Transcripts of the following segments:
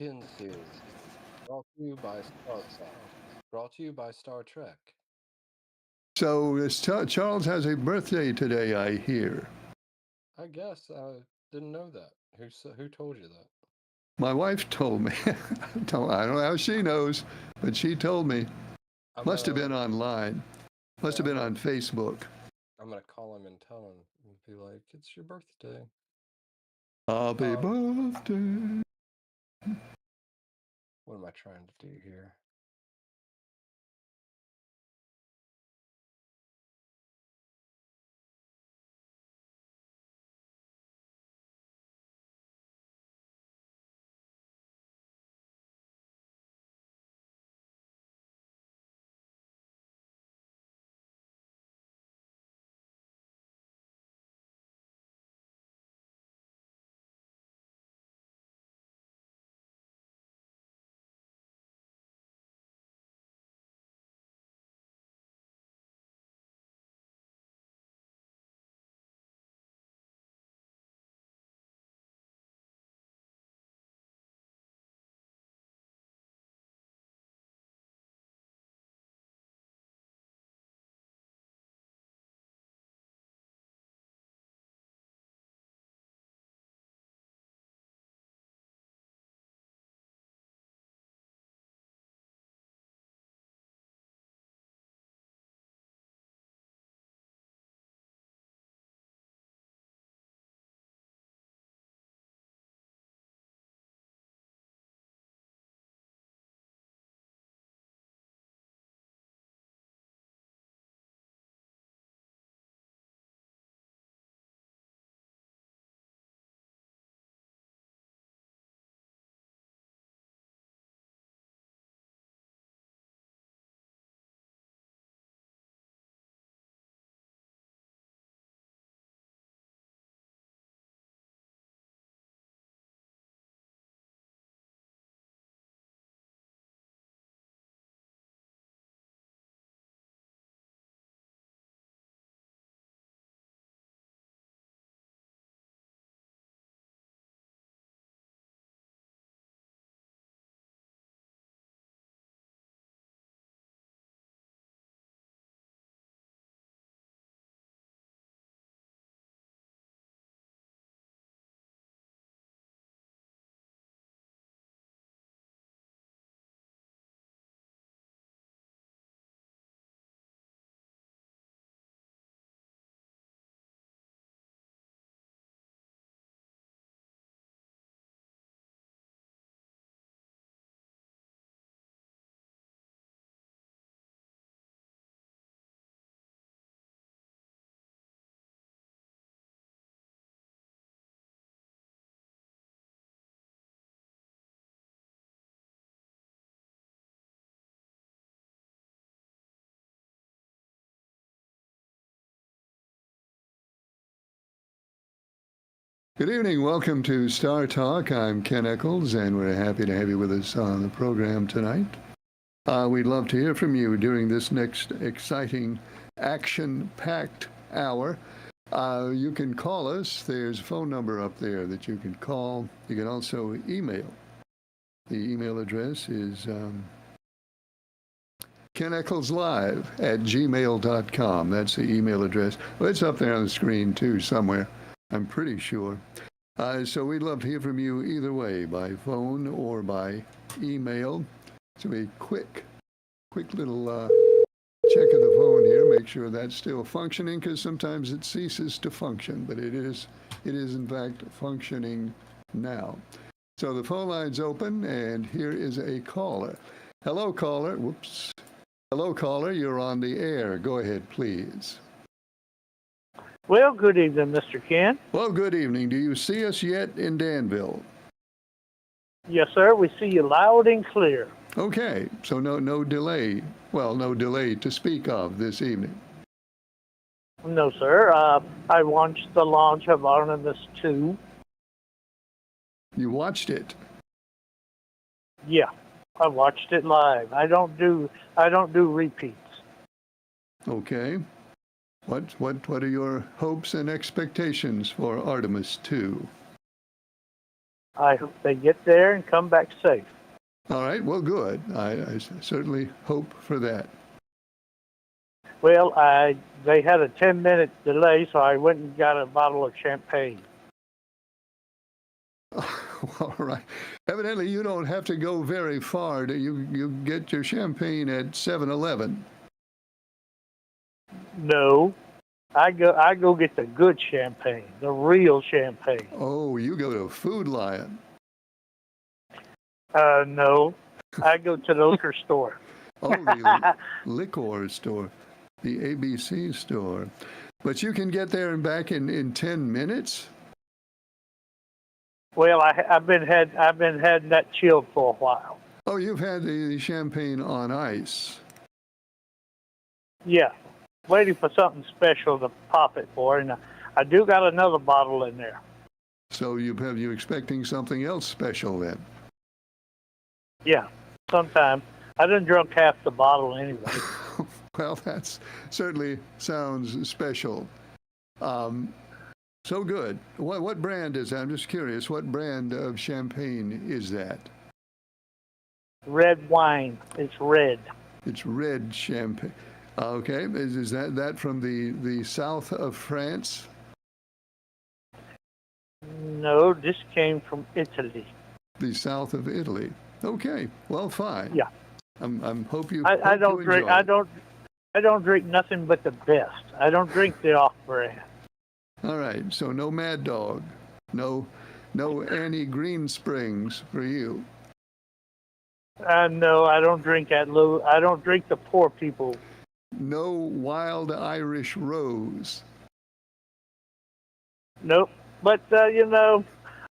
Pin Theory, brought to you by Star Talk, brought to you by Star Trek. So Charles has a birthday today, I hear. I guess I didn't know that. Who told you that? My wife told me. I don't know how she knows, but she told me. I'm Must have gonna been online. Must yeah, have been on Facebook. I'm gonna call him and tell him and be like, "It's your birthday." Happy Um, birthday. what am I trying to do here? Good evening. Welcome to Star Talk. I'm Ken Eccles, and we're happy to have you with us on the program tonight. We'd love to hear from you during this next exciting, action-packed hour. You can call us. There's a phone number up there that you can call. You can also email. The email address is KenEcclesLive@gmail.com. That's the email address. Well, it's up there on the screen, too, somewhere, I'm pretty sure. So we'd love to hear from you either way, by phone or by email. So a quick little check of the phone here, make sure that's still functioning, because sometimes it ceases to function, but it is in fact functioning now. So the phone line's open, and here is a caller. Hello, caller. Whoops. Hello, caller. You're on the air. Go ahead, please. Well, good evening, Mr. Ken. Well, good evening. Do you see us yet in Danville? Yes, sir. We see you loud and clear. Okay, so no delay. Well, no delay to speak of this evening. No, sir. I watched the launch of Artemis 2. You watched it? Yeah, I watched it live. I don't do repeats. Okay. What are your hopes and expectations for Artemis 2? I hope they get there and come back safe. All right. Well, good. I certainly hope for that. Well, they had a 10-minute delay, so I went and got a bottle of champagne. All right. Evidently, you don't have to go very far. You get your champagne at 7-Eleven. No, I go get the good champagne, the real champagne. Oh, you go to Food Lion. No, I go to the liquor store. Oh, the liquor store, the ABC store. But you can get there and back in 10 minutes? Well, I've been having that chilled for a while. Oh, you've had the champagne on ice. Yeah, waiting for something special to pop it for, and I do got another bottle in there. So you expecting something else special then? Yeah, sometime. I done drunk half the bottle anyway. Well, that certainly sounds special. So good. What brand is that? I'm just curious. What brand of champagne is that? Red wine. It's red. It's red champagne. Okay. Is that from the south of France? No, this came from Italy. The south of Italy. Okay. Well, fine. Yeah. I'm hope you. I don't drink. I don't drink nothing but the best. I don't drink the off brand. All right. So no Mad Dog, no Annie Green Springs for you. No, I don't drink that low. I don't drink the poor people. No Wild Irish Rose. Nope. But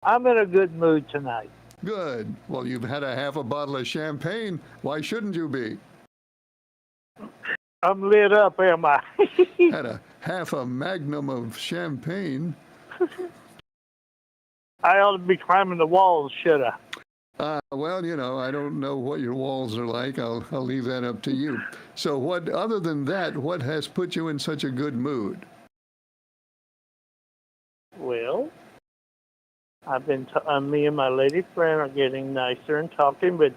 I'm in a good mood tonight. Good. Well, you've had a half a bottle of champagne. Why shouldn't you be? I'm lit up, am I? Had a half a magnum of champagne. I ought to be climbing the walls, should I? Well, I don't know what your walls are like. I'll leave that up to you. So other than that, what has put you in such a good mood? Well, me and my lady friend are getting nicer and talking, but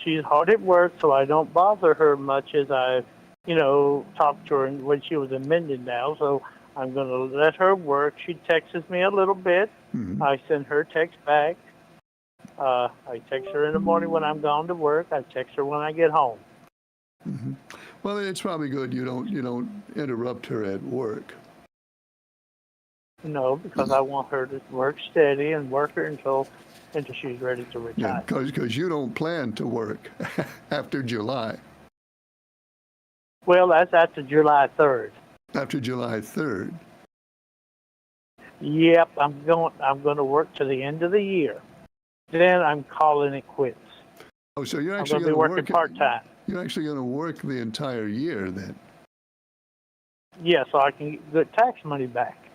she's hard at work, so I don't bother her much as I, talked to her when she was in Minden now. So I'm going to let her work. She texts me a little bit. Mm-hmm. I send her text back. I text her in the morning when I'm gone to work. I text her when I get home. Mm-hmm. Well, it's probably good you don't interrupt her at work. No, because I want her to work steady and work her until she's ready to retire. Yeah, because you don't plan to work after July. Well, that's after July 3rd. After July 3rd. Yep, I'm going to work to the end of the year. Then I'm calling it quits. Oh, so you're I'm actually going to be working part-time. You're actually going to work the entire year then? Yeah, so I can get tax money back.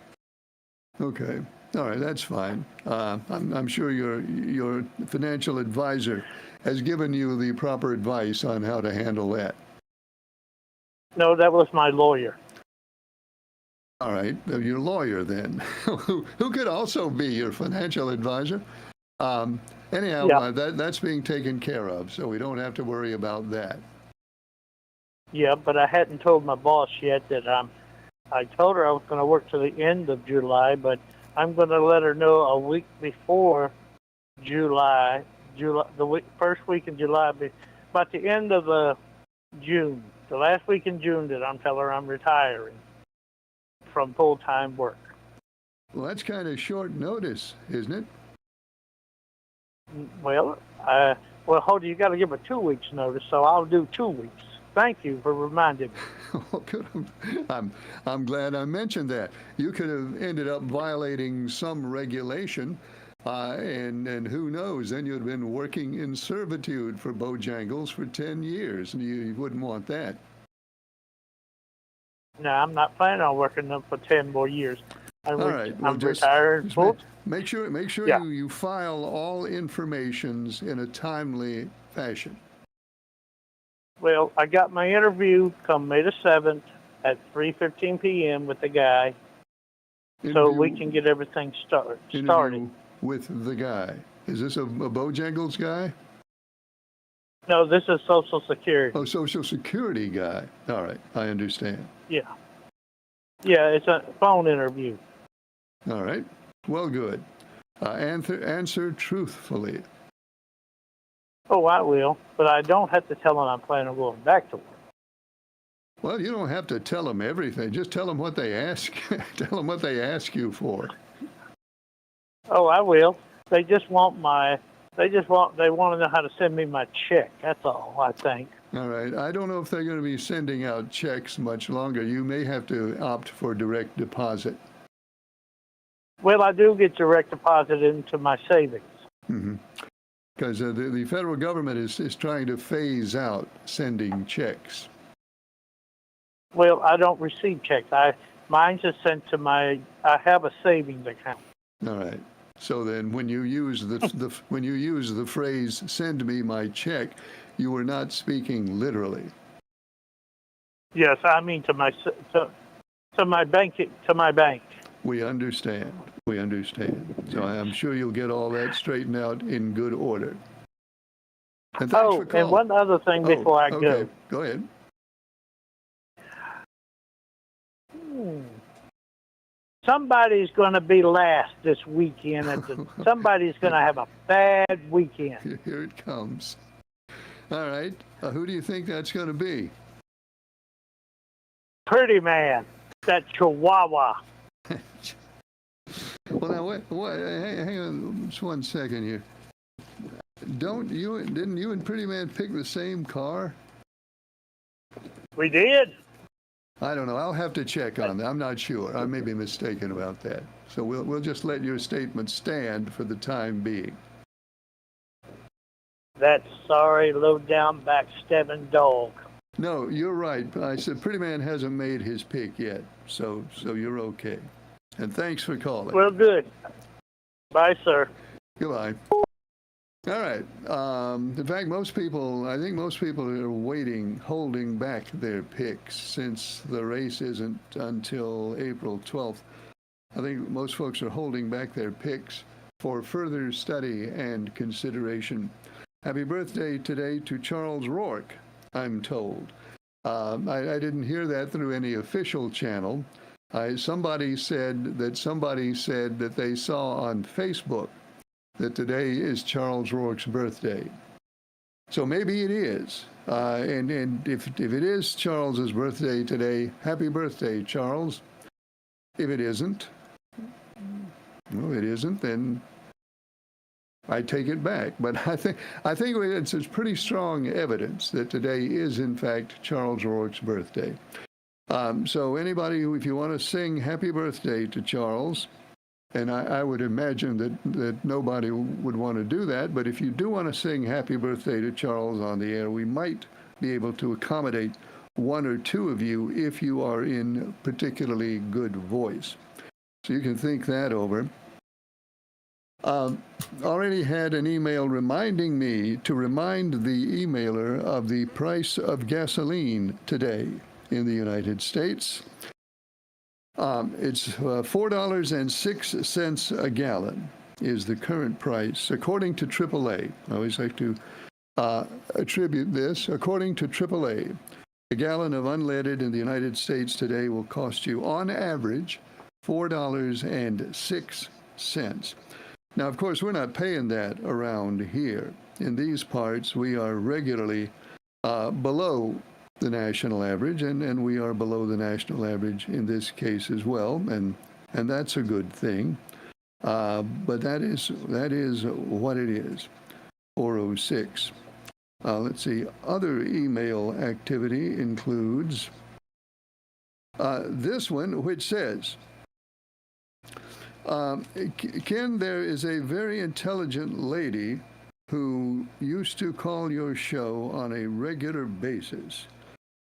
Okay. All right, that's fine. I'm sure your financial advisor has given you the proper advice on how to handle that. No, that was my lawyer. All right, your lawyer then, who could also be your financial advisor. Anyhow, Yeah. That's being taken care of, so we don't have to worry about that. Yeah, but I hadn't told my boss yet that I told her I was going to work to the end of July, but I'm going to let her know a week before July, first week in July, about the end of June, the last week in June, that I'm telling her I'm retiring from full-time work. Well, that's kind of short notice, isn't it? Well, hold on, you got to give a 2 weeks notice, so I'll do 2 weeks. Thank you for reminding me. Oh, good. I'm glad I mentioned that. You could have ended up violating some regulation, and who knows? Then you'd have been working in servitude for Bojangles for 10 years, and you wouldn't want that. No, I'm not planning on working them for 10 more years. All right. Well, I'm retired full. Make sure Yeah. you file all informations in a timely fashion. Well, I got my interview come May the 7th at 3:15 p.m. with the guy, so we can get everything started. Interview with the guy. Is this a Bojangles guy? No, this is Social Security. Oh, Social Security guy. All right, I understand. Yeah. Yeah, it's a phone interview. All right. Well, good. Answer truthfully. Oh, I will, but I don't have to tell them I'm planning on going back to work. Well, you don't have to tell them everything. Just tell them what they ask. Tell them what they ask you for. Oh, I will. They want to know how to send me my check. That's all, I think. All right. I don't know if they're going to be sending out checks much longer. You may have to opt for direct deposit. Well, I do get direct deposit into my savings. Because the federal government is trying to phase out sending checks. Well, I don't receive checks. Mine's just sent to I have a savings account. All right. So then, when you use when you use the phrase "send me my check," you were not speaking literally. Yes, I mean to my bank. To my bank. We understand. We understand. So I'm sure you'll get all that straightened out in good order. And thanks for calling. And one other thing before I go. Go ahead. Somebody's going to be last this weekend. Somebody's going to have a bad weekend. Here it comes. All right. Who do you think that's going to be? Pretty Man. That Chihuahua. Well, now, hang on just 1 second here. Didn't you and Pretty Man pick the same car? We did? I don't know. I'll have to check on that. I'm not sure. I may be mistaken about that. So we'll just let your statement stand for the time being. That sorry, low-down, backstabbing dog. No, you're right. I said Pretty Man hasn't made his pick yet, so you're okay. And thanks for calling. Well, good. Bye, sir. Goodbye. All right. In fact, I think most people are holding back their picks since the race isn't until April 12th. I think most folks are holding back their picks for further study and consideration. Happy birthday today to Charles Rourke, I'm told. I didn't hear that through any official channel. Somebody said that they saw on Facebook that today is Charles Rourke's birthday. So maybe it is. And if it is Charles's birthday today, happy birthday, Charles. If it isn't, then I take it back. But I think it's pretty strong evidence that today is, in fact, Charles Rourke's birthday. So anybody if you want to sing happy birthday to Charles, and I would imagine that nobody would want to do that, but if you do want to sing happy birthday to Charles on the air, we might be able to accommodate one or two of you if you are in particularly good voice. So you can think that over. Already had an email reminding me to remind the emailer of the price of gasoline today in the United States. It's $4.06 a gallon is the current price, according to AAA. I always like to attribute this. According to AAA, a gallon of unleaded in the United States today will cost you, on average, $4.06. Now, of course, we're not paying that around here. In these parts, we are regularly below the national average, and we are below the national average in this case as well, and that's a good thing. But that is what it is, 406. Let's see, other email activity includes this one, which says, Ken, there is a very intelligent lady who used to call your show on a regular basis.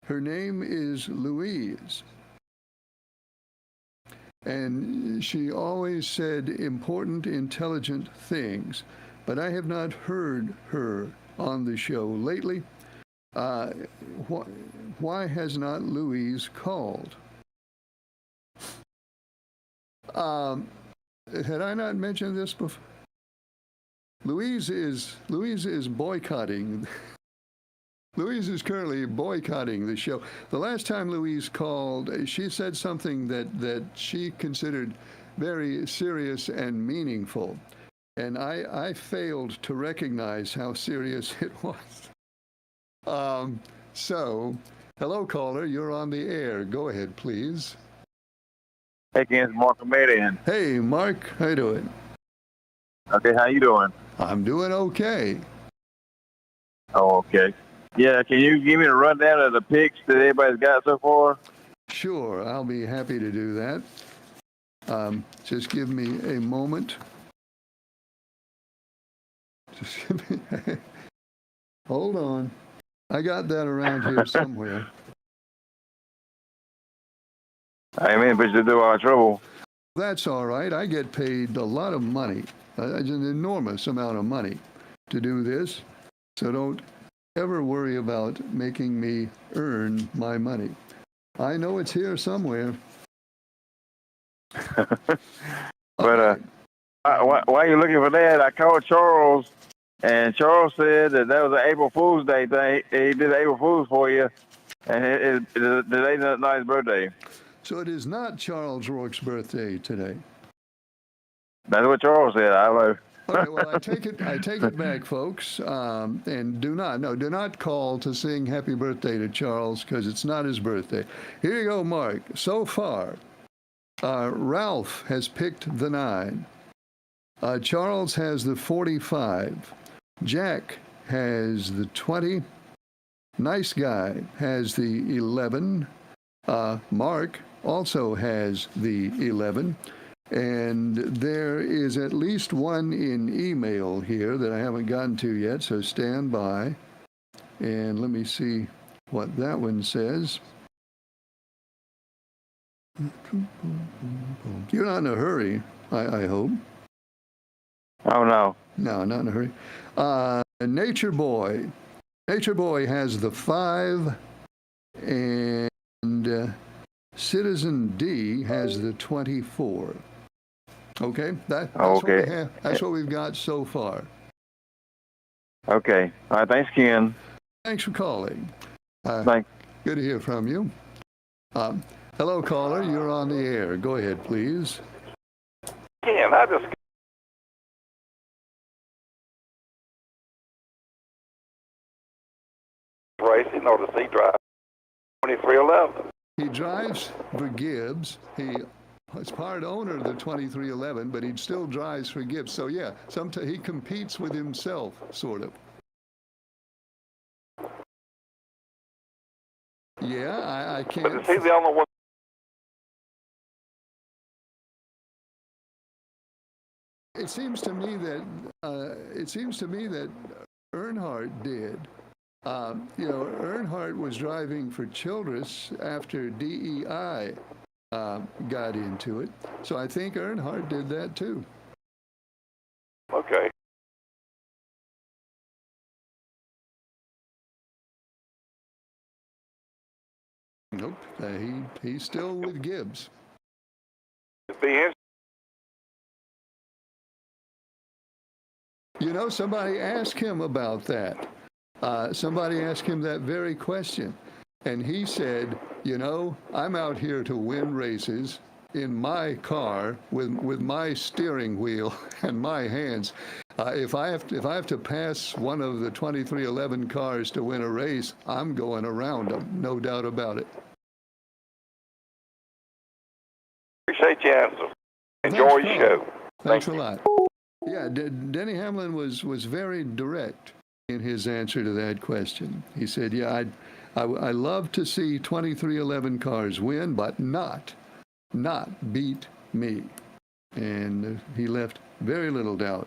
Her name is Louise. And she always said important, intelligent things, but I have not heard her on the show lately. Why has not Louise called? Had I not mentioned this before? Louise is boycotting. Louise is currently boycotting the show. The last time Louise called, she said something that she considered very serious and meaningful. And I failed to recognize how serious it was. So, hello, caller. You're on the air. Go ahead, please. Hey, Ken, it's Mark Comedian. Hey, Mark. How you doing? Okay, how you doing? I'm doing okay. Oh, okay. Yeah, can you give me a rundown of the picks that everybody's got so far? Sure, I'll be happy to do that. Just give me a moment. Just give me. Hold on. I got that around here somewhere. I mean, but you do all trouble. That's all right. I get paid a lot of money, an enormous amount of money to do this. So don't ever worry about making me earn my money. I know it's here somewhere. But why are you looking for that? I called Charles, and Charles said that was an April Fool's Day thing. He did April Fool's for you, and today's not his birthday. So it is not Charles Rourke's birthday today. That's what Charles said. I don't know. Okay, well, I take it back, folks, and do not call to sing happy birthday to Charles, because it's not his birthday. Here you go, Mark. So far, Ralph has picked the 9. Charles has the 45. Jack has the 20. Nice Guy has the 11. Mark also has the 11. And there is at least one in email here that I haven't gotten to yet, so stand by. And let me see what that one says. You're not in a hurry, I hope. Oh, no. No, not in a hurry. Nature Boy. Nature Boy has the 5, and Citizen D has the 24. Okay, that's what we have. That's what we've got so far. Okay. All right. Thanks, Ken. Thanks for calling. Thanks. Good to hear from you. Hello, caller. You're on the air. Go ahead, please. Ken, I just racing or does he drive 2311? He drives for Gibbs. He is part owner of the 2311, but he still drives for Gibbs. So yeah, sometimes he competes with himself, sort of. Yeah, I can't. But is he the only one? It seems to me that Earnhardt did. Earnhardt was driving for Childress after DEI got into it. So I think Earnhardt did that too. Okay. Nope, he's still with Gibbs. Somebody asked him about that. Somebody asked him that very question. And he said, I'm out here to win races in my car with my steering wheel and my hands. If I have to pass one of the 2311 cars to win a race, I'm going around them, no doubt about it. Appreciate your answer. Enjoy your show. Thanks a lot. Yeah, Denny Hamlin was very direct in his answer to that question. He said, yeah, I love to see 2311 cars win, but not beat me. And he left very little doubt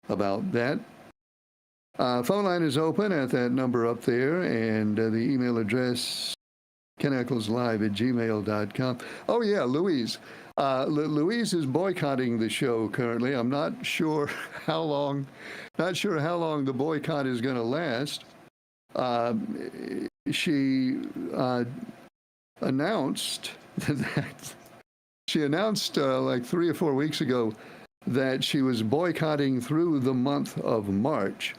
about that. Phone line is open at that number up there, and the email address, keneckleslive@gmail.com. Oh, yeah, Louise. Louise is boycotting the show currently. I'm not sure how long the boycott is going to last. She announced like 3 or 4 weeks ago that she was boycotting through the month of March.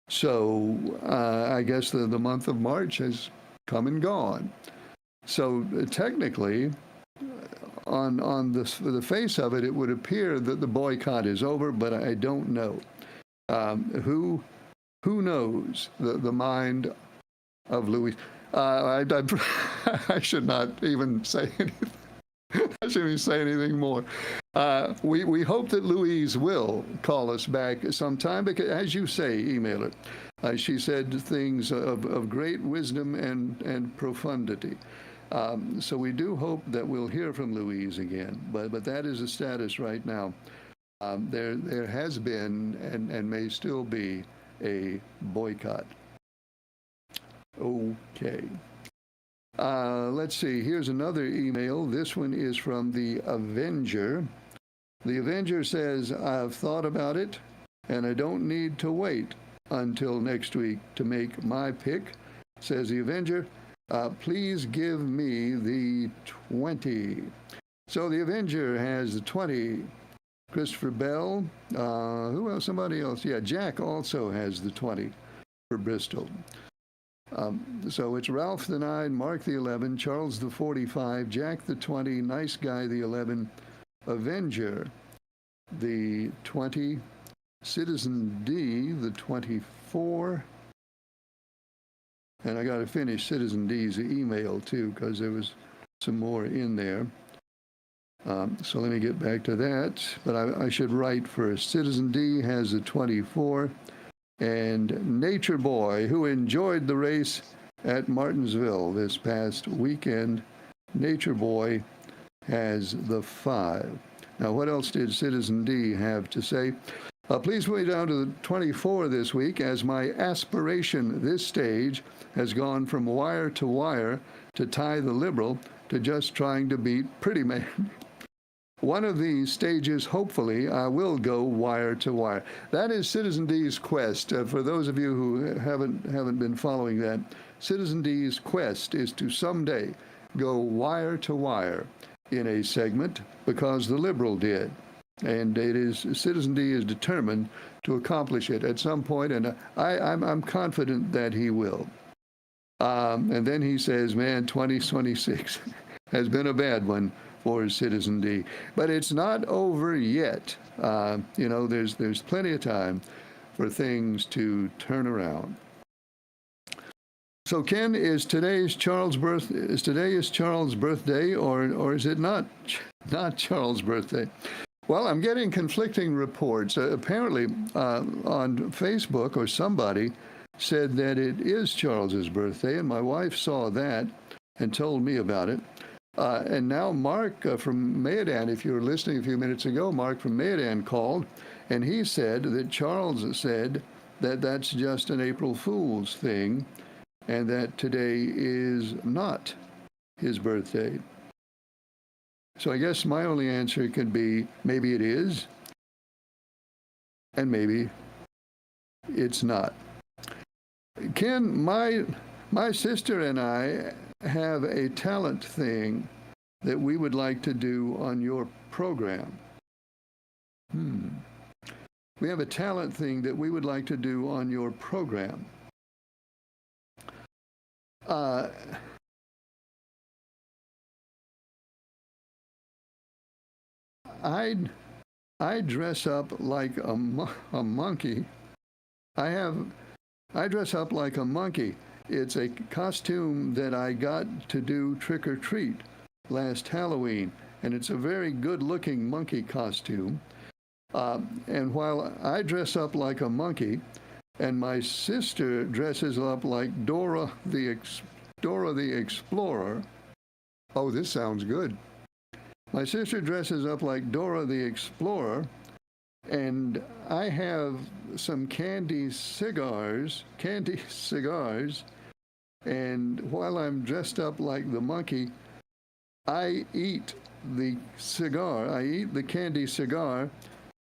So I guess the month of March has come and gone. So technically, on the face of it, it would appear that the boycott is over, but I don't know. Who knows the mind of Louise? I should not even say anything. I shouldn't even say anything more. We hope that Louise will call us back sometime because, as you say, emailer, she said things of great wisdom and profundity. So we do hope that we'll hear from Louise again. But that is the status right now. There has been and may still be a boycott. Okay. Let's see. Here's another email. This one is from the Avenger. The Avenger says, I've thought about it, and I don't need to wait until next week to make my pick. Says the Avenger, please give me the 20. So the Avenger has the 20. Christopher Bell. Who else? Somebody else. Yeah, Jack also has the 20 for Bristol. So it's Ralph the 9, Mark the 11, Charles the 45, Jack the 20, Nice Guy the 11, Avenger the 20, Citizen D the 24, and I got to finish Citizen D's email too because there was some more in there. So let me get back to that, but I should write first. Citizen D has the 24. And Nature Boy, who enjoyed the race at Martinsville this past weekend, Nature Boy has the 5. Now, what else did Citizen D have to say? Please put me down to the 24 this week, as my aspiration this stage has gone from wire to Ty the Liberal to just trying to beat Pretty Man. One of these stages, hopefully, I will go wire to wire. That is Citizen D's quest. For those of you who haven't been following that, Citizen D's quest is to someday go wire to wire in a segment because the Liberal did. And Citizen D is determined to accomplish it at some point, and I'm confident that he will. And then he says, man, 2026 has been a bad one for Citizen D. But it's not over yet. There's plenty of time for things to turn around. So Ken, is today Charles' birthday, or is it not Charles' birthday? Well, I'm getting conflicting reports. Apparently on Facebook or somebody said that it is Charles's birthday, and my wife saw that and told me about it. And now Mark from Mayodan, if you were listening a few minutes ago, Mark from Mayodan called, and he said that Charles said that that's just an April Fool's thing, and that today is not his birthday. So I guess my only answer could be maybe it is, and maybe it's not. Ken, my sister and I have a talent thing that we would like to do on your program. We have a talent thing that we would like to do on your program. I dress up like a monkey. I dress up like a monkey. It's a costume that I got to do trick or treat last Halloween, and it's a very good-looking monkey costume. And while I dress up like a monkey, and my sister dresses up like Dora the Explorer. Oh, this sounds good. My sister dresses up like Dora the Explorer, and I have some candy cigars, and while I'm dressed up like the monkey, I eat the cigar, I eat the candy cigar,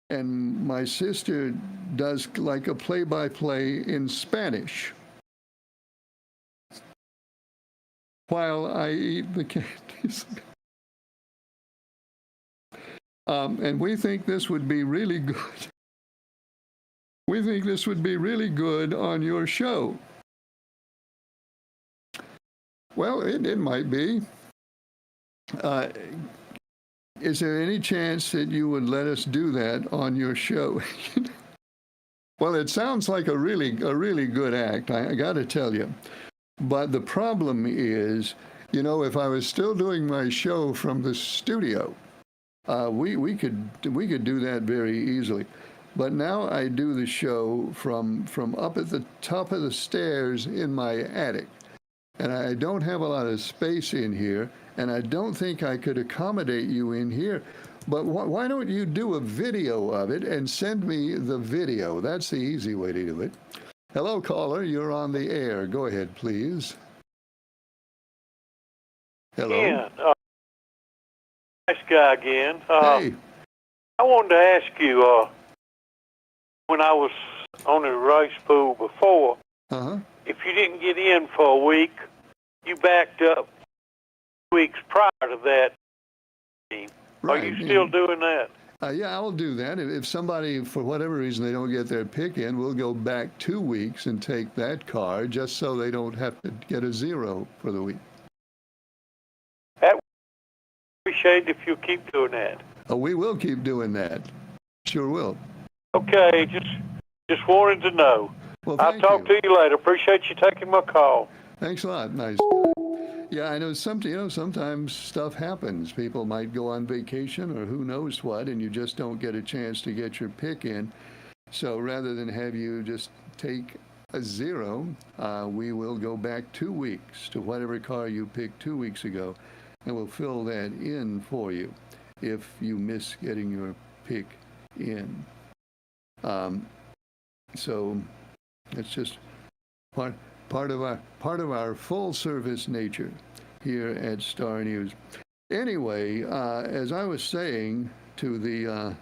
and my sister does like a play-by-play in Spanish while I eat the candy cigar. And we think this would be really good. We think this would be really good on your show. Well, it might be. Is there any chance that you would let us do that on your show? Well, it sounds like a really good act, I got to tell you. But the problem is, you know, if I was still doing my show from the studio, we could do that very easily. But now I do the show from up at the top of the stairs in my attic. And I don't have a lot of space in here, and I don't think I could accommodate you in here. But why don't you do a video of it and send me the video? That's the easy way to do it. Hello, caller. You're on the air. Go ahead, please. Hello. Yeah, nice guy again. Hey. I wanted to ask you, when I was on the race pool before, if you didn't get in for a week, you backed up weeks prior to that. Right. Are you still doing that? Yeah, I'll do that. If somebody, for whatever reason, they don't get their pick in, we'll go back 2 weeks and take that car just so they don't have to get a 0 for the week. That would appreciate if you keep doing that. Oh, we will keep doing that. Sure will. Okay, just wanted to know. Well, I'll talk to you later. Appreciate you taking my call. Thanks a lot. Nice. Yeah, I know sometimes stuff happens. People might go on vacation or who knows what, and you just don't get a chance to get your pick in. So rather than have you just take a 0, we will go back 2 weeks to whatever car you picked 2 weeks ago, and we'll fill that in for you if you miss getting your pick in. So it's just part of our full service nature here at Star News. Anyway, as I was saying to the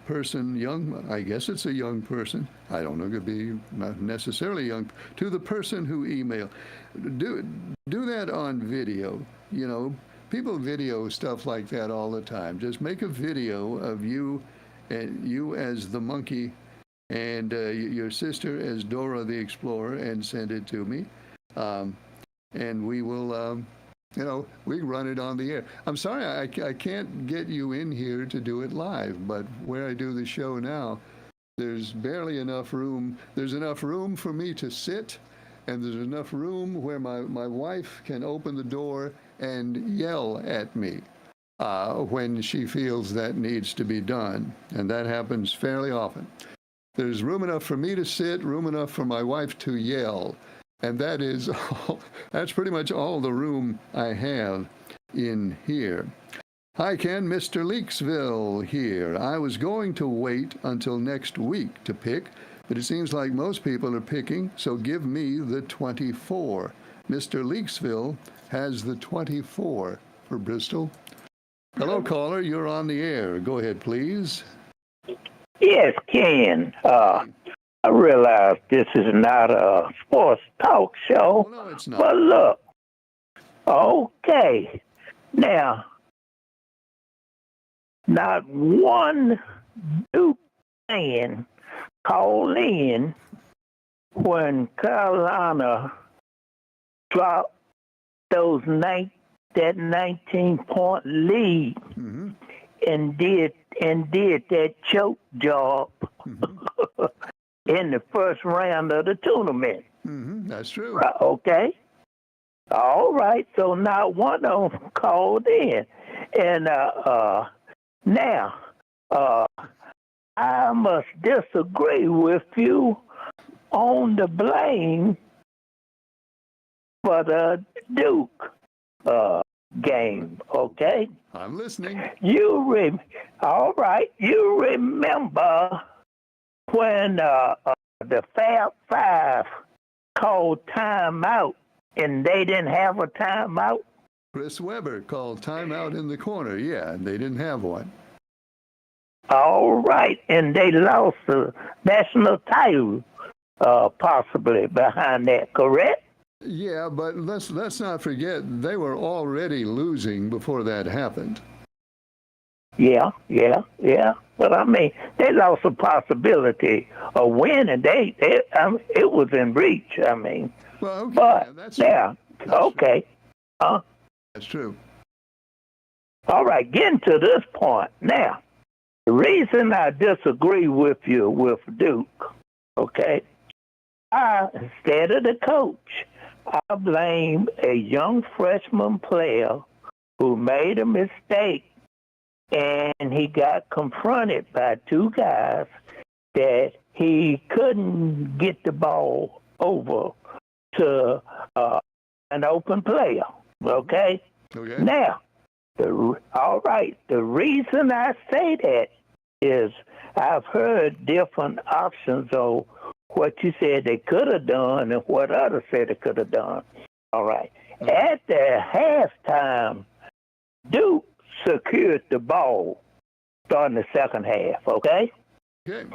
person, I guess it's a young person. I don't know, it could be not necessarily young. To the person who emailed, do that on video. You know, people video stuff like that all the time. Just make a video of you and you as the monkey and your sister as Dora the Explorer, and send it to me. And we will, we run it on the air. I'm sorry, I can't get you in here to do it live, but where I do the show now, there's barely enough room. There's enough room for me to sit, and there's enough room where my wife can open the door and yell at me when she feels that needs to be done. And that happens fairly often. There's room enough for me to sit, room enough for my wife to yell. And that's pretty much all the room I have in here. Hi, Ken, Mr. Leaksville here. I was going to wait until next week to pick, but it seems like most people are picking, so give me the 24. Mr. Leaksville has the 24 for Bristol. Hello, caller, you're on the air. Go ahead, please. Yes, Ken. I realize this is not a sports talk show. Oh, no, it's not. But look, okay. Now, not one Duke fan called in when Carolina dropped that 19-point lead and did that choke job in the first round of the tournament. That's true. Okay. All right. So not one of them called in. And now, I must disagree with you on the blame for the Duke game, okay? I'm listening. All right. You remember when the Fab Five called timeout and they didn't have a timeout? Chris Webber called timeout in the corner. Yeah, and they didn't have one. All right. And they lost the national title possibly behind that, correct? Yeah, but let's not forget they were already losing before that happened. Yeah. But I mean, they lost a possibility of winning. It was in reach. I mean, Well, okay, but that's okay. That's true. All right, getting to this point now. The reason I disagree with you with Duke, okay, instead of the coach, I blame a young freshman player who made a mistake and he got confronted by two guys that he couldn't get the ball over to an open player, okay? Okay. Now, all right, the reason I say that is I've heard different options of what you said they could have done and what others said they could have done. All right. At the halftime, Duke secured the ball starting the second half, okay? Okay.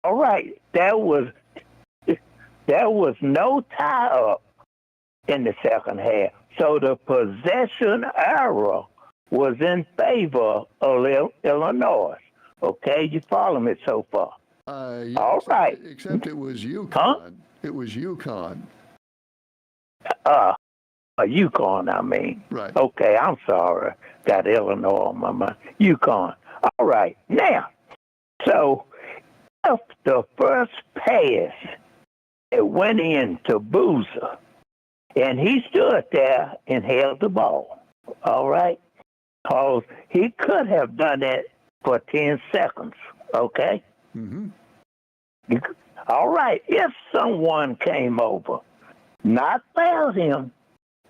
All right. There was no tie-up in the second half. So the possession error was in favor of Illinois. Okay, you follow me so far? Yeah, all right. Except it was UConn. Huh? It was UConn. UConn, I mean. Right. Okay, I'm sorry. Got Illinois on my mind. UConn. All right. Now, so if the first pass, it went into Boozer, and he stood there and held the ball. All right? Because he could have done that for 10 seconds. Okay? Mm-hmm. All right. If someone came over, not fouled him,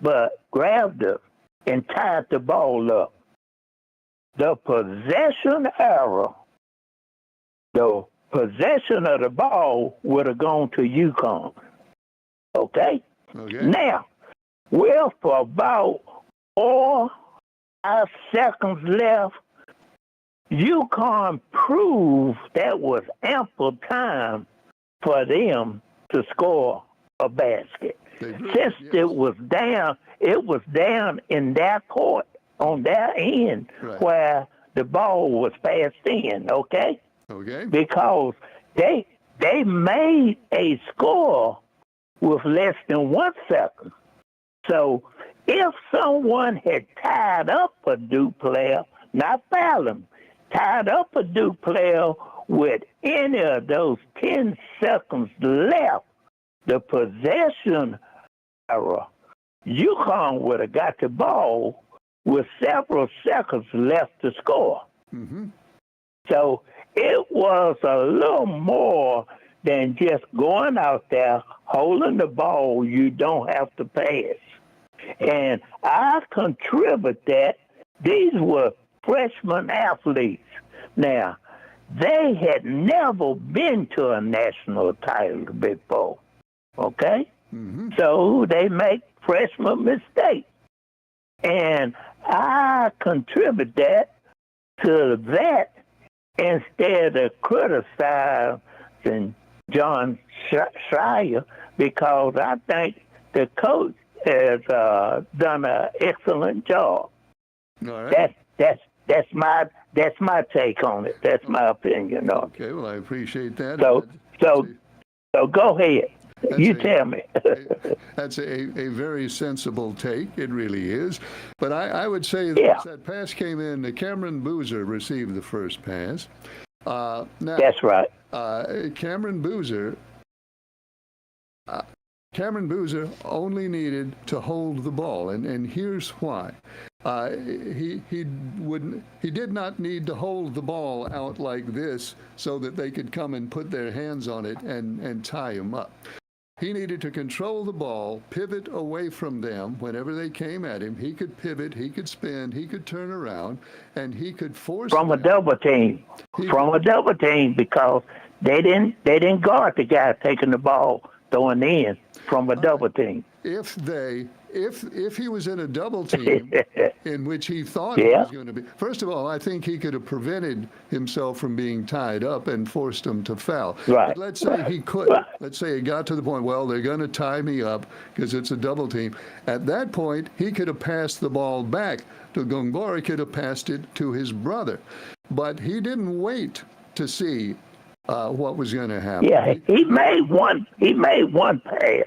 but grabbed him and tied the ball up, the possession error, the possession of the ball would have gone to UConn. Okay? Okay. Now, with about 4 or 5 seconds left, UConn proved that was ample time for them to score a basket. Since it was down in their court, on their end, right, where the ball was passed in, okay? Okay. Because they made a score with less than 1 second. So if someone had tied up a Duke player, not fouled him, tied up a Duke player with any of those 10 seconds left, the possession error, UConn would have got the ball with several seconds left to score. Mm-hmm. So it was a little more than just going out there, holding the ball you don't have to pass. And I contribute that these were freshman athletes. Now, they had never been to a national title before, okay? Mm-hmm. So they make freshman mistakes. And I contribute that to that instead of criticizing John Schreier, because I think the coach has done an excellent job. All right. That's my take on it. That's my opinion on it. Okay, well, I appreciate that. So go ahead. You tell me. That's a very sensible take. It really is. But I would say that pass came in. Cameron Boozer received the first pass. Now, that's right. Cameron Boozer only needed to hold the ball, and here's why. He did not need to hold the ball out like this so that they could come and put their hands on it and tie him up. He needed to control the ball, pivot away from them whenever they came at him. He could pivot, he could spin, he could turn around, and he could force from a double team. A double team, because they didn't guard the guy taking the ball throwing in from a double team. If they if he was in a double team in which he thought he was going to be, first of all, I think he could have prevented himself from being tied up and forced him to foul. Right. But let's say he could. Right. Let's say it got to the point, well, they're going to tie me up because it's a double team. At that point, he could have passed the ball back to Gungbor. He could have passed it to his brother. But he didn't wait to see what was going to happen. Yeah, he made one pass.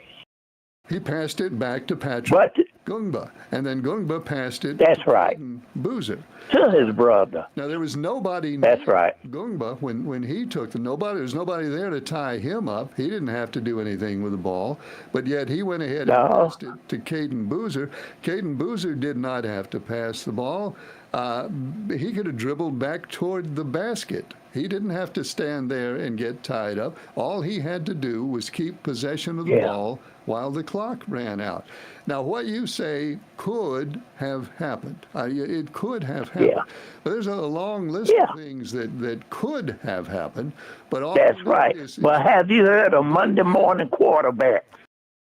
He passed it back to Patrick Gungba, and then Gungba passed it to Boozer. To his brother. Now, there was nobody near Gungba when he took there was nobody there to tie him up. He didn't have to do anything with the ball, but yet he went ahead and passed it to Caden Boozer. Caden Boozer did not have to pass the ball. He could have dribbled back toward the basket. He didn't have to stand there and get tied up. All he had to do was keep possession of the ball while the clock ran out. Now, what you say could have happened. It could have happened. Yeah. But there's a long list of things that could have happened. But all that's right. Well, have you heard of Monday morning quarterback?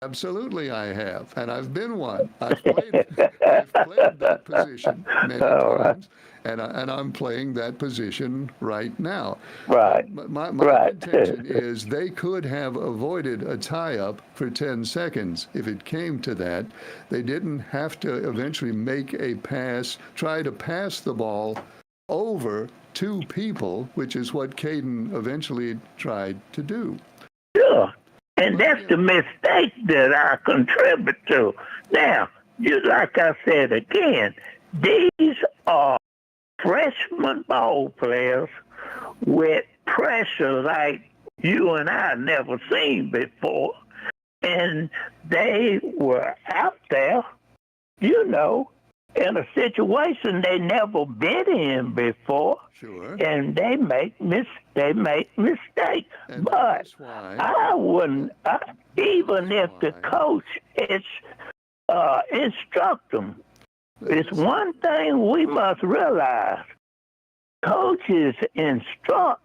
Absolutely, I have, and I've been one. I've played that position many times, and I'm playing that position right now. Right. My intention is they could have avoided a tie-up for 10 seconds if it came to that. They didn't have to eventually make a pass, try to pass the ball over two people, which is what Caden eventually tried to do. Sure. And that's the mistake that I contribute to. Now, just like I said again, these are freshman ball players with pressure like you and I never seen before. And they were out there, in a situation they never been in before. Sure. And they make mistakes. And but I wouldn't, even if the coach instruct them. It's one thing we must realize. Coaches instruct,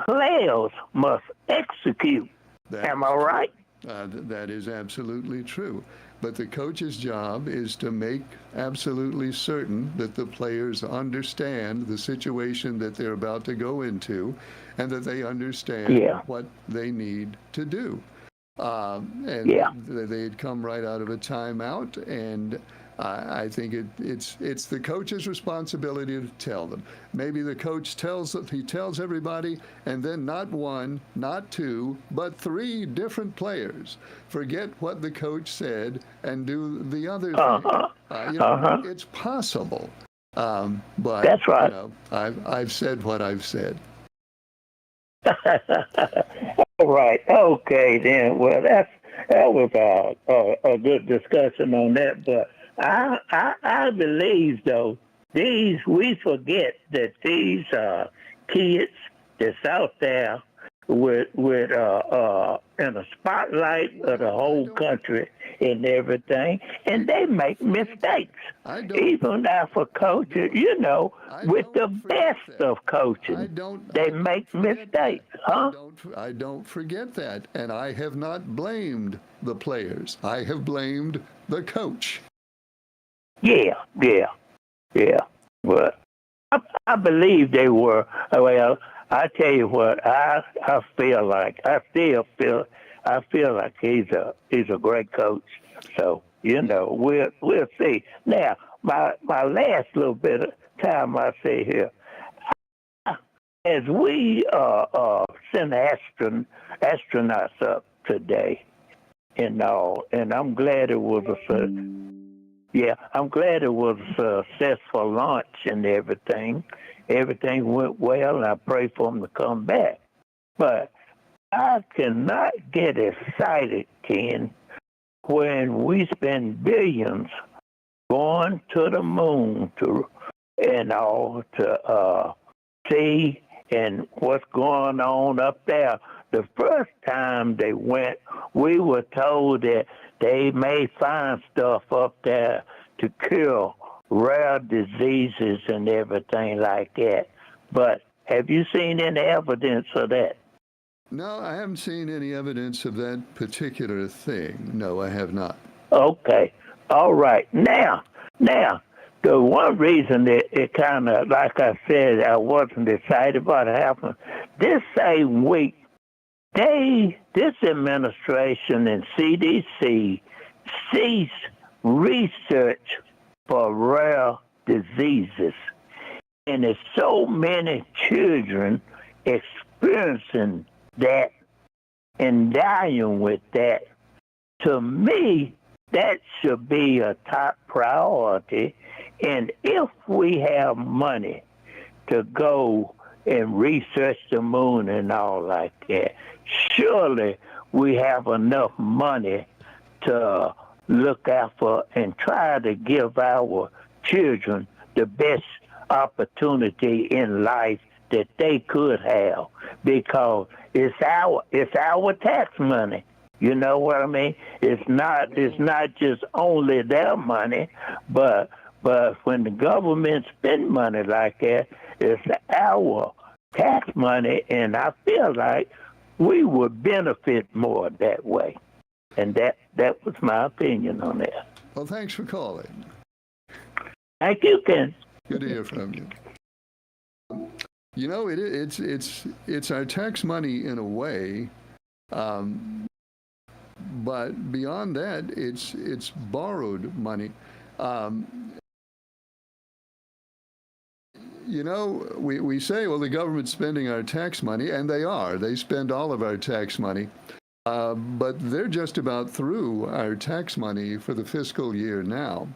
players must execute. Am I right? That is absolutely true. But the coach's job is to make absolutely certain that the players understand the situation that they're about to go into and that they understand what they need to do. They had come right out of a timeout, and I think it's the coach's responsibility to tell them. Maybe the coach tells everybody, and then not one, not two, but three different players forget what the coach said and do the other thing. It's possible, but that's right. I've said what I've said. All right. Okay, then. Well, that was a good discussion on that, but. I believe, though, we forget that these kids that's out there with in a spotlight of the whole country and everything, and they make mistakes. Even for coaches, with the best of coaches, they make mistakes, huh? I don't forget that, and I have not blamed the players. I have blamed the coach. Yeah. But I believe they were. Well, I tell you what, I feel like he's a great coach. So we'll see. Now, my last little bit of time I say here, as we send astronauts up today and all, and I'm glad it was I'm glad it was a successful launch and everything. Everything went well, and I pray for them to come back. But I cannot get excited, Ken, when we spend billions going to the moon to see and what's going on up there. The first time they went, we were told that they may find stuff up there to cure rare diseases and everything like that. But have you seen any evidence of that? No, I haven't seen any evidence of that particular thing. No, I have not. Okay. All right. Now, the one reason that it kind of, like I said, I wasn't excited about it happening, this same week, this administration and CDC ceased research for rare diseases. And there's so many children experiencing that and dying with that. To me, that should be a top priority. And if we have money to go and research the moon and all like that, surely we have enough money to look after and try to give our children the best opportunity in life that they could have, because it's our tax money. You know what I mean? It's not just only their money, but when the government spend money like that, it's our tax money, and I feel like we would benefit more that way. And that was my opinion on that. Well, thanks for calling. Thank you, Ken. Good to hear from you. You know, it's our tax money in a way, but beyond that, it's borrowed money. You know, we say, well, the government's spending our tax money, and they are. They spend all of our tax money. But they're just about through our tax money for the fiscal year now.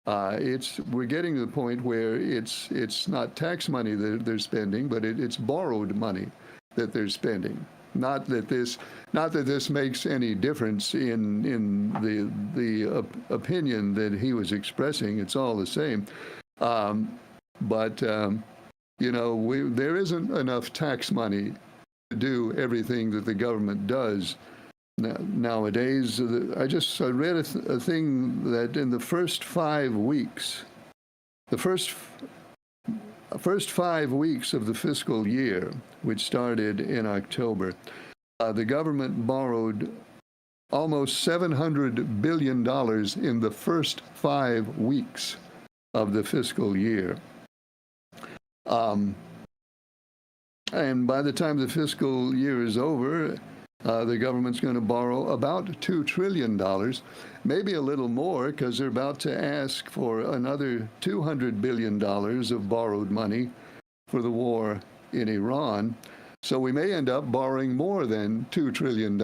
We're getting to the point where it's not tax money that they're spending, but it's borrowed money that they're spending. Not that this makes any difference in the opinion that he was expressing. It's all the same. But you know, there isn't enough tax money to do everything that the government does nowadays. I read a thing that in the first 5 weeks, the first 5 weeks of the fiscal year, which started in October, the government borrowed almost $700 billion in the first 5 weeks of the fiscal year. And by the time the fiscal year is over, the government's going to borrow about $2 trillion, maybe a little more, because they're about to ask for another $200 billion of borrowed money for the war in Iran. So we may end up borrowing more than $2 trillion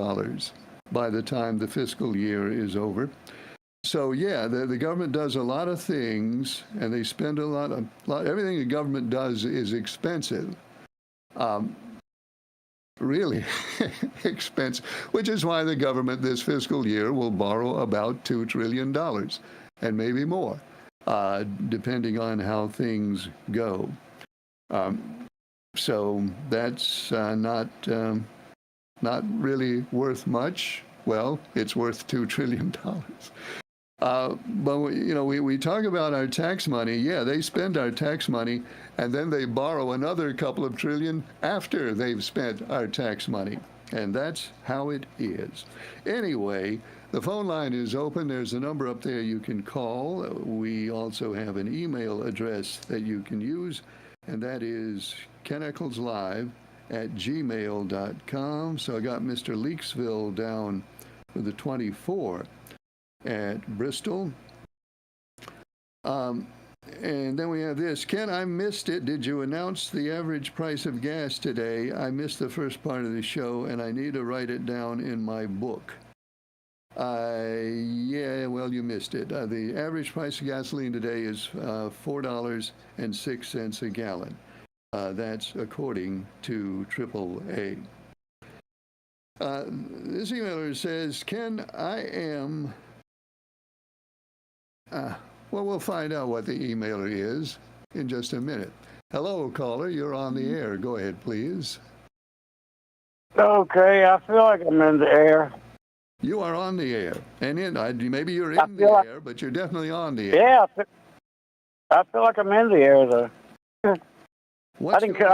by the time the fiscal year is over. So yeah, the government does a lot of things, and they spend a lot. Everything the government does is expensive. Really expensive, which is why the government this fiscal year will borrow about $2 trillion and maybe more, depending on how things go. So that's not really worth much. Well, it's worth $2 trillion. But, you know, we talk about our tax money. Yeah, they spend our tax money, and then they borrow another couple of trillion after they've spent our tax money. And that's how it is. Anyway, the phone line is open. There's a number up there you can call. We also have an email address that you can use, and that is kennickleslive@gmail.com. So I got Mr. Leaksville down with the 24 at Bristol. And then we have this. Ken, I missed it. Did you announce the average price of gas today? I missed the first part of the show, and I need to write it down in my book. Yeah, well, you missed it. The average price of gasoline today is $4.06 a gallon. That's according to AAA. This emailer says, Ken, I am... well, we'll find out what the emailer is in just a minute. Hello, caller. You're on the air. Go ahead, please. Okay, I feel like I'm in the air. You are on the air. And maybe you're in the air, but you're definitely on the air. Yeah, I feel like I'm in the air, though. I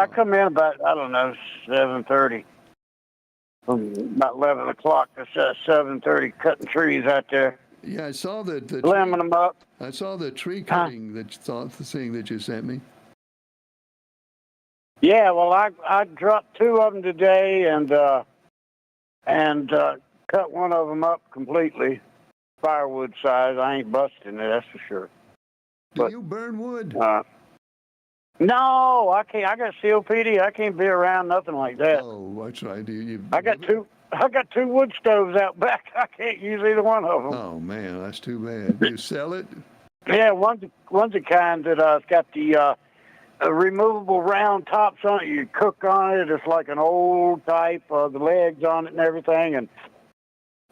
come in about, 7:30. About 11 o'clock. It's 7:30, cutting trees out there. Yeah, I saw that. limbing them up. I saw the tree cutting the thing that you sent me. Yeah, well, I dropped 2 of them today and cut one of them up completely, firewood size. I ain't busting it, that's for sure. Do you burn wood? No, I can't. I got COPD. I can't be around nothing like that. Oh, that's right. I got two wood stoves out back. I can't use either one of them. Oh man, that's too bad. Do you sell it? Yeah, one's the kind that it's got the removable round tops on it. You cook on it. It's like an old type. The legs on it and everything, and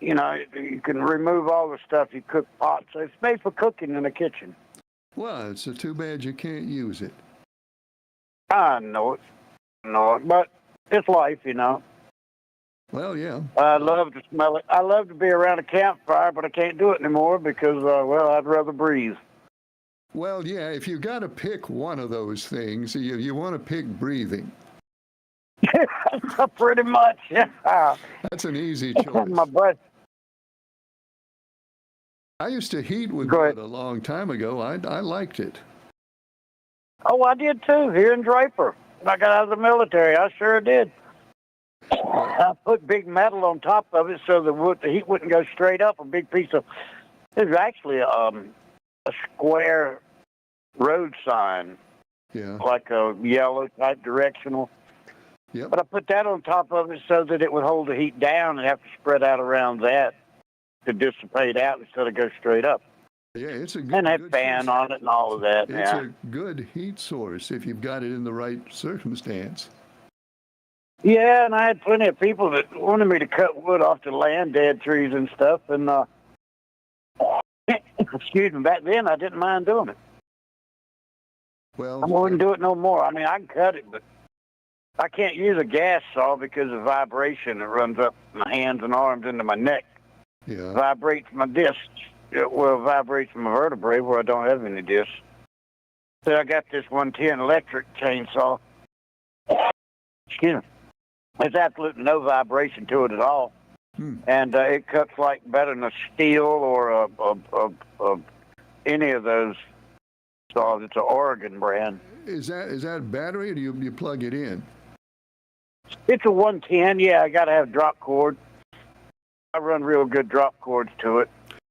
you know you can remove all the stuff. You cook pots. It's made for cooking in the kitchen. Well, it's too bad you can't use it. I know it, but it's life, you know. Well, yeah. I love to smell it. I love to be around a campfire, but I can't do it anymore because, I'd rather breathe. Well, yeah, if you got to pick one of those things, you want to pick breathing. Pretty much, yeah. That's an easy choice. My breath. I used to heat with wood a long time ago. I liked it. Oh, I did too, here in Draper. When I got out of the military, I sure did. I put big metal on top of it so the heat wouldn't go straight up. A big piece of, it was actually a square road sign, like a yellow type directional. Yep. But I put that on top of it so that it would hold the heat down and have to spread out around that to dissipate out instead of go straight up. Yeah, it's a good. And that fan on it and all of that. It's a good heat source if you've got it in the right circumstance. Yeah, and I had plenty of people that wanted me to cut wood off the land, dead trees and stuff, and excuse me, back then I didn't mind doing it. Well, I wouldn't do it no more. I mean, I can cut it, but I can't use a gas saw because of vibration that runs up my hands and arms into my neck. Yeah. Vibrates my discs. It vibrates my vertebrae where I don't have any discs. So I got this 110 electric chainsaw. Excuse me. There's absolutely no vibration to it at all. And it cuts like better than a steel or any of those saws. It's an Oregon brand. Is that battery or do you plug it in? It's a 110. Yeah, I got to have drop cord. I run real good drop cords to it.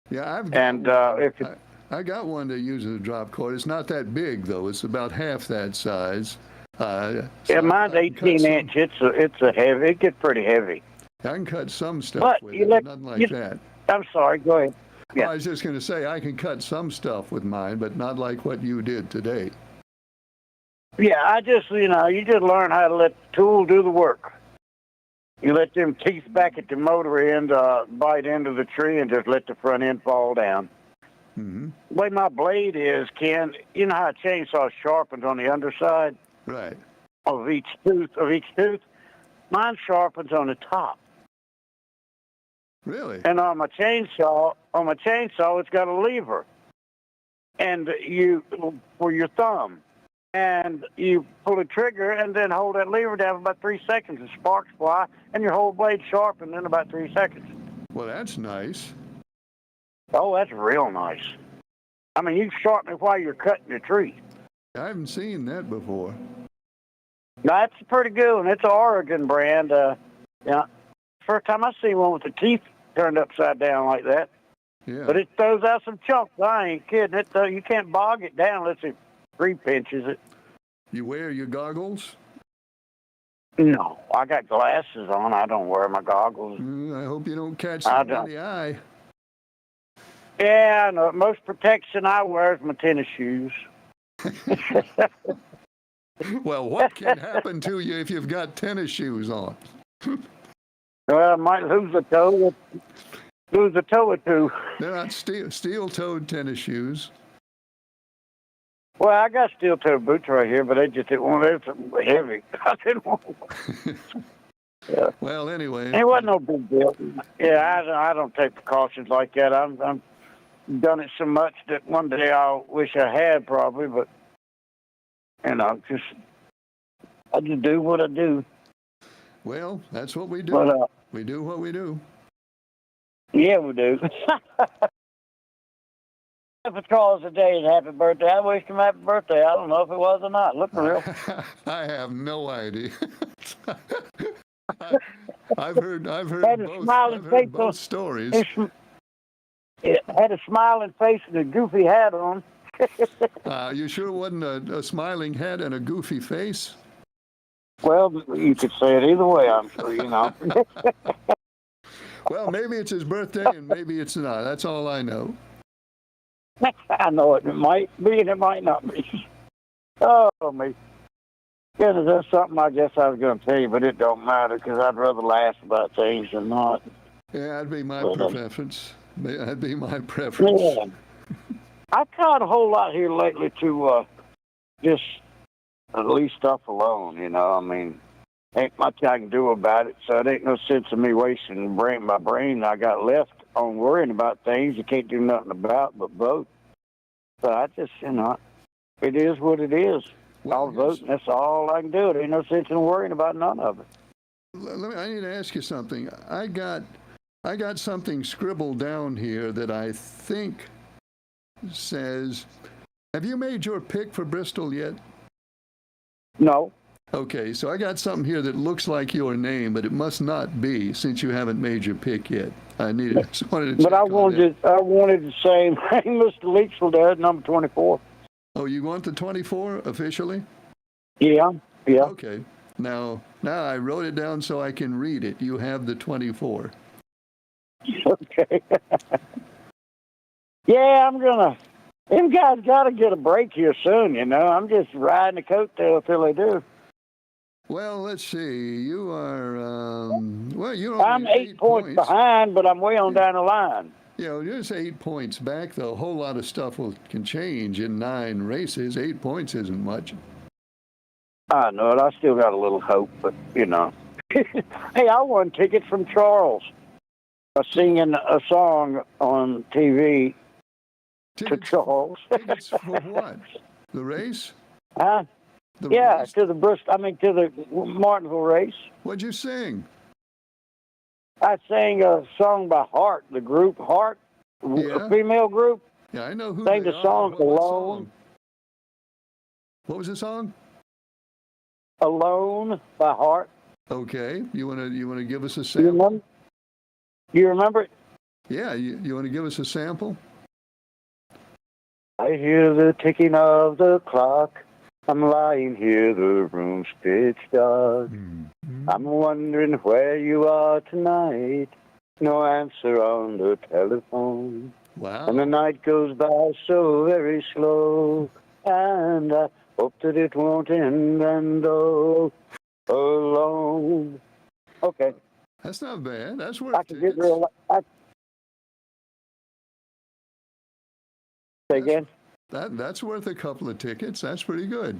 Yeah, I've got I got one that uses a drop cord. It's not that big though. It's about half that size. Mine's 18 inch. It's a heavy. It gets pretty heavy. I can cut some stuff with it, nothing like that. I'm sorry. Go ahead. Yeah. Well, I was just going to say I can cut some stuff with mine, but not like what you did today. Yeah, I just you just learn how to let the tool do the work. You let them teeth back at the motor end bite into the tree and just let the front end fall down. Mm-hmm. The way my blade is, Ken, you know how a chainsaw sharpens on the underside? Right. Of each tooth? Mine sharpens on the top. Really? And on my chainsaw, it's got a lever. And for your thumb. And you pull the trigger and then hold that lever down for about 3 seconds and sparks fly and your whole blade sharpened in about 3 seconds. Well, that's nice. Oh, that's real nice. I mean, you sharpen it while you're cutting the tree. I haven't seen that before. That's a pretty good one. It's an Oregon brand. First time I see one with the teeth turned upside down like that. Yeah. But it throws out some chunks. I ain't kidding. You can't bog it down unless it 3 pinches it. You wear your goggles? No, I got glasses on. I don't wear my goggles. I hope you don't catch something in the eye. Yeah, no, most protection I wear is my tennis shoes. Well, what can happen to you if you've got tennis shoes on? Well, I might lose a toe. Lose a toe or two. They're not steel-toed tennis shoes. Well, I got steel-toed boots right here, but they just didn't want it. It's heavy. I didn't want one. Yeah. Well, anyway. It wasn't no big deal. Yeah, I don't take precautions like that. I'm done it so much that one day I'll wish I had probably, but I just do what I do. Well, that's what we do. But, we do what we do. Yeah, we do. for Charles today and happy birthday. I wished him happy birthday. I don't know if it was or not. Look for real. I have no idea. I've heard Had a both. smiling I've heard face both on- stories. It had a smiling face and a goofy hat on. You sure it wasn't a smiling head and a goofy face? Well, you could say it either way, I'm sure, you know. Well, maybe it's his birthday and maybe it's not. That's all I know. I know it might be and it might not be. Oh, me. Goodness, that's something I guess I was going to tell you, but it don't matter because I'd rather laugh about things than not. Yeah, that'd be my Well, preference. That'd be my preference. Yeah. I've tried a whole lot here lately to just leave stuff alone, you know. I mean, ain't much I can do about it, so it ain't no sense of me wasting my brain I got left on worrying about things you can't do nothing about but vote. So I just, you know, it is what it is. Well, I'll vote, and that's all I can do. There ain't no sense in worrying about none of it. I need to ask you something. I got something scribbled down here that I think says, have you made your pick for Bristol yet? No. Okay, so I got something here that looks like your name, but it must not be since you haven't made your pick yet. Just wanted to check But I on wanted to say, Mr. Leachville does, number 24. Oh, you want the 24 officially? Yeah. Okay. Now I wrote it down so I can read it. You have the 24. Okay. Yeah, them guys got to get a break here soon, you know. I'm just riding the coattail till they do. Well, let's see. You are, you're I'm only 8 points behind, but I'm way on down the line. You know, you're just 8 points back, though. A whole lot of stuff can change in 9 races. 8 points isn't much. I know it. I still got a little hope, but, you know. Hey, I won tickets from Charles. Singing a song on TV to Charles. Tickets for what? The race? Huh? The race? race? To the Martinsville race. What'd you sing? I sang a song by Heart, the group Heart, a female group. Yeah, I know who sang they the are. song What Alone. song? What was the song? Alone by Heart. Okay. You wanna give us a You sample? remember? You remember it? Yeah. You want to give us a sample? I hear the ticking of the clock. I'm lying here, the room's pitch dark. I'm wondering where you are tonight. No answer on the telephone. Wow. And the night goes by so very slow. And I hope that it won't end and go alone. Okay. That's not bad. That's worth I can get tickets. Say again? That's worth a couple of tickets. That's pretty good.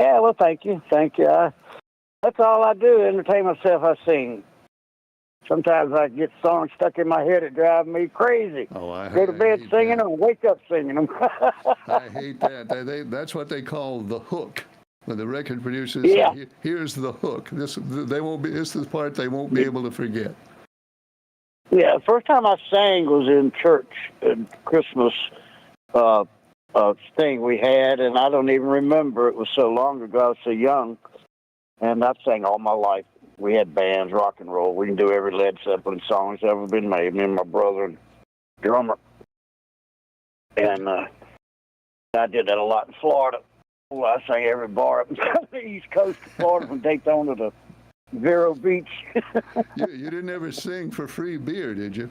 Yeah, well, thank you. Thank you. That's all I do, entertain myself. I sing. Sometimes I get songs stuck in my head that drive me crazy. Oh, Go to bed singing them, wake up singing them. I hate that. That's what they call the hook. When the record producers Yeah. say, here's the hook. This is the part they won't be able to forget. Yeah, the first time I sang was in church at Christmas thing we had, and I don't even remember. It was so long ago. I was so young, and I've sang all my life. We had bands, rock and roll. We can do every Led Zeppelin song that's ever been made. Me and my brother and drummer. And I did that a lot in Florida. Well, I sang every bar up the East Coast of Florida from Daytona to Vero Beach. You didn't ever sing for free beer, did you?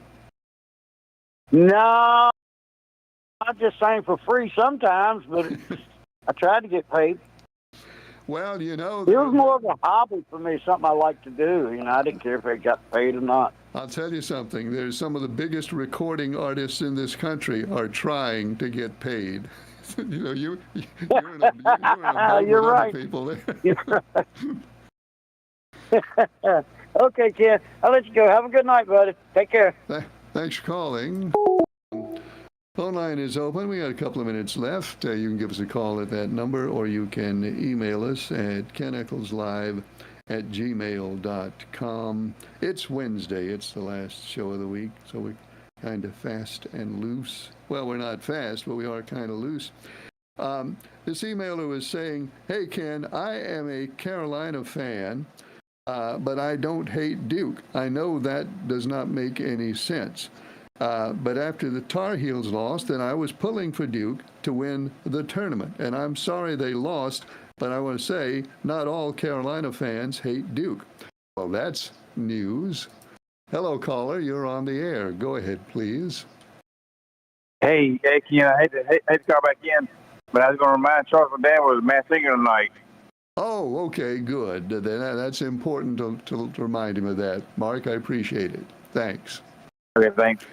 No, I just sang for free sometimes, but I tried to get paid. Well, you know, It was more of a hobby for me, something I like to do. You know, I didn't care if I got paid or not. I'll tell you something. There's some of the biggest recording artists in this country are trying to get paid. You know, you're in a boat You're with right. other people there. You're right. Okay, Ken. I'll let you go. Have a good night, buddy. Take care. Thanks for calling. Phone line is open. We got a couple of minutes left. You can give us a call at that number, or you can email us at keneccleslive@gmail.com. It's Wednesday. It's the last show of the week, so kind of fast and loose. Well, we're not fast, but we are kind of loose. This emailer was saying, hey, Ken, I am a Carolina fan, but I don't hate Duke. I know that does not make any sense. But after the Tar Heels lost, then I was pulling for Duke to win the tournament. And I'm sorry they lost, but I want to say not all Carolina fans hate Duke. Well, that's news. Hello, caller. You're on the air. Go ahead, please. Hey, Ken, I hate to call back in, but I was going to remind Charles Dan was Mass Singer tonight. Oh, okay, good. That's important to remind him of that. Mark, I appreciate it. Thanks. Okay, thanks.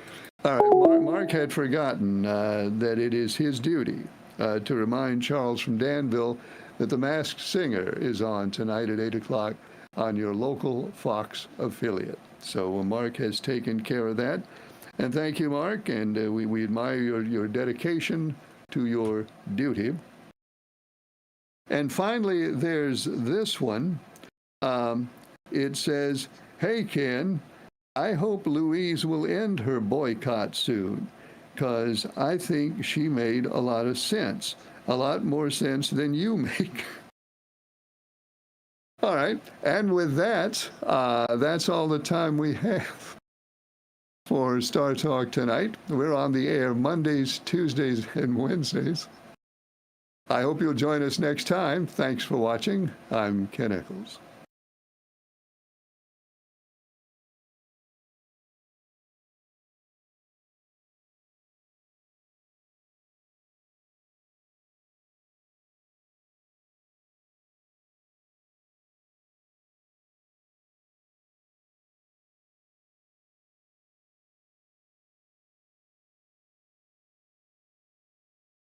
All right, Mark had forgotten that it is his duty to remind Charles from Danville that The Masked Singer is on tonight at 8 o'clock on your local Fox affiliate. So Mark has taken care of that. And thank you, Mark, and we admire your dedication to your duty. And finally, there's this one. It says, hey, Ken, I hope Louise will end her boycott soon, because I think she made a lot of sense, a lot more sense than you make. All right, and with that, that's all the time we have for Star Talk tonight. We're on the air Mondays, Tuesdays, and Wednesdays. I hope you'll join us next time. Thanks for watching. I'm Ken Eccles.